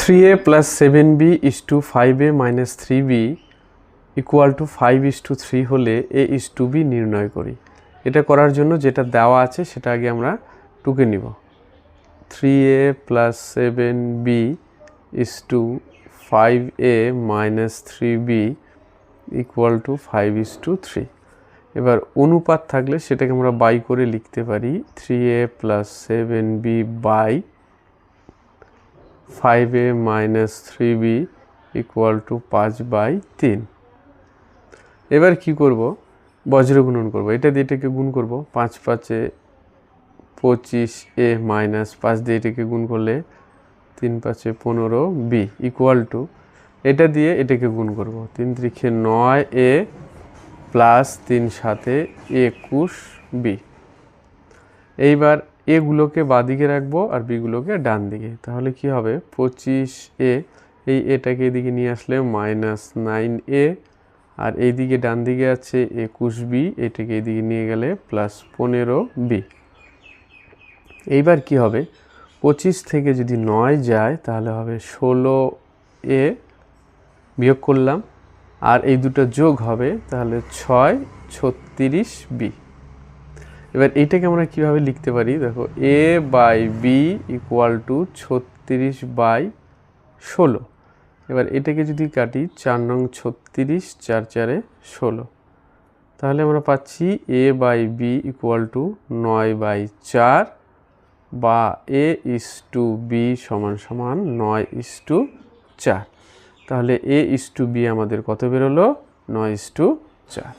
3a plus 7b is to 5a minus 3b equal to 5:3 হলে a is to b নির্ণয় করি। এটা করার জন্য যেটা দেওয়া আছে সেটা আগে আমরা টুকে নিব। 3a plus 7b is to 5a minus 3b equal to 5:3। এবার অনুপাত থাকলে সেটাকে আমরা বাই করে লিখতে পারি 3a plus 7b by 5a minus 3b equal to 5/3। এবার কি করব, বজ্র গুণন করব। এটা দিয়ে এটাকে গুণ করব, 5 5 25a মাইনাস 5 দিয়ে এটাকে গুণ করলে 3 5 15b ইকুয়াল টু এটা দিয়ে এটাকে গুণ করব, 3 3 9a প্লাস 3 7 21b। এইবার এগুলোকে বাঁদিকে রাখবো আর বিগুলোকে ডান দিকে। তাহলে কি হবে, 25a এই এটাকে এদিকে নিয়ে আসলে মাইনাস 9a আর এইদিকে ডান দিকে আছে 21b, এটাকে এদিকে নিয়ে গেলে প্লাস 15b। এইবার কি হবে, 25 থেকে যদি 9 যায় তাহলে হবে 16a, বিয়োগ করলাম আর এই দুটো যোগ হবে তাহলে 6 36b। এবার এইটাকে আমরা কিভাবে লিখতে পারি, দেখো a by b equal to 36/16। এবার এটাকে যদি কাটি 4 নং 36 4 4 16, তাহলে আমরা পাচ্ছি a by b equal to 9/4 বা a is to b সমান সমান 9:4। তাহলে a is to b আমাদের কত বেরোলো, 9:4।